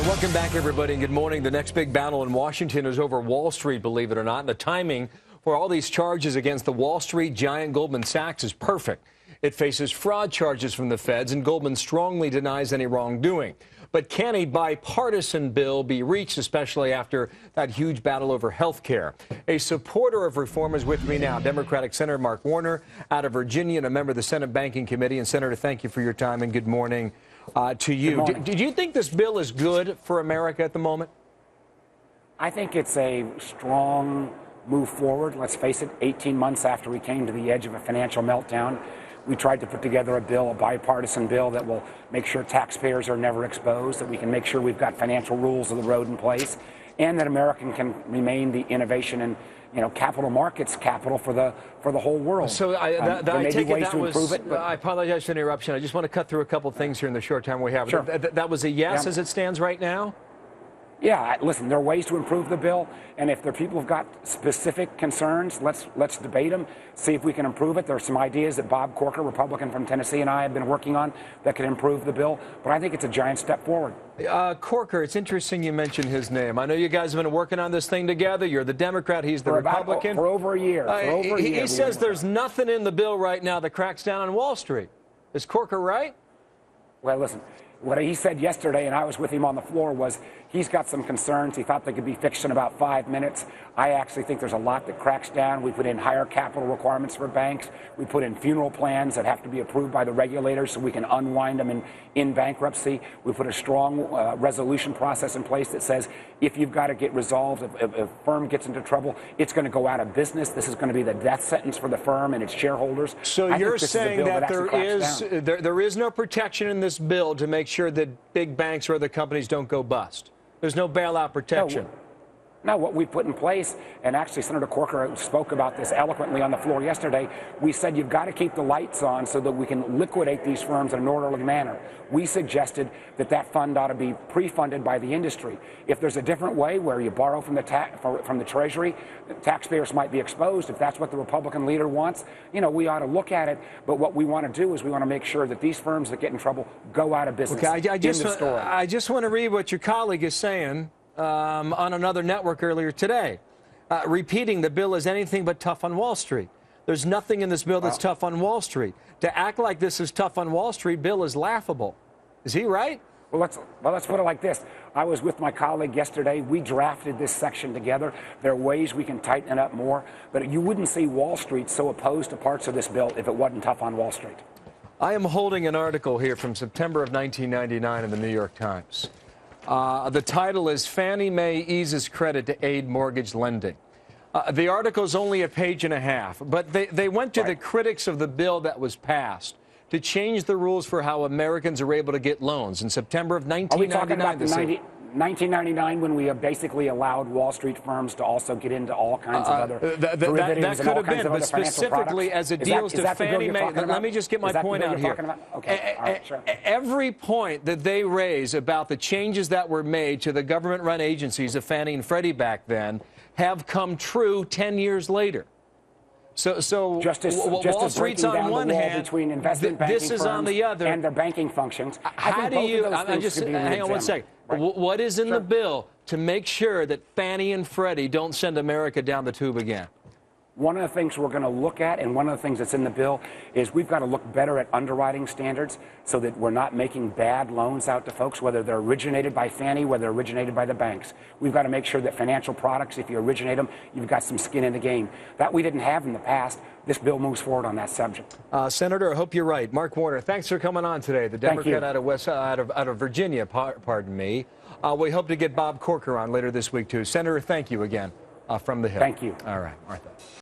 right, welcome back, everybody, and good morning. The next big battle in Washington is over Wall Street, believe it or not. And the timing for all these charges against the Wall Street giant Goldman Sachs is perfect. It faces fraud charges from the feds, and Goldman strongly denies any wrongdoing. But can a bipartisan bill be reached, especially after that huge battle over health care? A supporter of reform is with me now, Democratic Senator Mark Warner out of Virginia and a member of the Senate Banking Committee. And, Senator, thank you for your time and good morning to you. Did you think this bill is good for America at the moment? I think it's a strong move forward. Let's face it, 18 months after we came to the edge of a financial meltdown, we tried to put together a bill, a bipartisan bill that will make sure taxpayers are never exposed, that we can make sure we've got financial rules of the road in place, and that America can remain the innovation and capital markets capital for the whole world. So there may be ways to improve it. I apologize for the interruption. I just want to cut through a couple of things here in the short time we have. Sure. That was a yes as it stands right now? Yeah, listen, there are ways to improve the bill, and if there are people who've got specific concerns, let's debate them, see if we can improve it. There are some ideas that Bob Corker, Republican from Tennessee, and I have been working on that could improve the bill, but I think it's a giant step forward. Corker, it's interesting you mentioned his name. I know you guys have been working on this thing together. You're the Democrat, he's the Republican. For over a year. He says there's nothing in the bill right now that cracks down on Wall Street. Is Corker right? Well, listen. What he said yesterday, and I was with him on the floor, was he's got some concerns. He thought they could be fixed in about 5 minutes. I actually think there's a lot that cracks down. We put in higher capital requirements for banks. We put in funeral plans that have to be approved by the regulators so we can unwind them in bankruptcy. We put a strong resolution process in place that says if you've got to get resolved, if a firm gets into trouble, it's going to go out of business. This is going to be the death sentence for the firm and its shareholders. So you're saying that there is no protection in this bill to make sure that big banks or other companies don't go bust? There's no bailout protection? No, what we put in place, and actually Senator Corker spoke about this eloquently on the floor yesterday, we said you've got to keep the lights on so that we can liquidate these firms in an orderly manner. We suggested that fund ought to be pre-funded by the industry. If there's a different way where you borrow from the Treasury, taxpayers might be exposed. If that's what the Republican leader wants, we ought to look at it. But what we want to do is we want to make sure that these firms that get in trouble go out of business. Okay, I just want to read what your colleague is saying on another network earlier today, repeating the bill is anything but tough on Wall Street. There's nothing in this bill that's tough on Wall Street. To act like this is tough on Wall Street, Bill, is laughable. Is he right? Well, let's put it like this. I was with my colleague yesterday. We drafted this section together. There are ways we can tighten it up more, but you wouldn't see Wall Street so opposed to parts of this bill if it wasn't tough on Wall Street. I am holding an article here from September of 1999 in the New York Times. The title is Fannie Mae Eases Credit to Aid Mortgage Lending. The article is only a page and a half, but they went to the critics of the bill that was passed to change the rules for how Americans are able to get loans in September of 1999. Are we talking about 1999 when we basically allowed Wall Street firms to also get into all kinds of other derivatives that and all could have kinds been, of other financial specifically products? as it deals to Fannie Mae. Let me just get my point out here. Okay. All right, sure. Every point that they raise about the changes that were made to the government-run agencies of Fannie and Freddie back then have come true 10 years later. So Wall Street's on one hand, between investment banking this is on the other, and their banking functions. How do you? Hang on one second. Right. What is in the bill to make sure that Fannie and Freddie don't send America down the tube again? One of the things we're going to look at, and one of the things that's in the bill, is we've got to look better at underwriting standards so that we're not making bad loans out to folks, whether they're originated by Fannie, whether they're originated by the banks. We've got to make sure that financial products, if you originate them, you've got some skin in the game. That we didn't have in the past. This bill moves forward on that subject. Senator, I hope you're right. Mark Warner, thanks for coming on today. The Democrat out of Virginia, pardon me. We hope to get Bob Corker on later this week, too. Senator, thank you again from the Hill. Thank you. All right, Martha.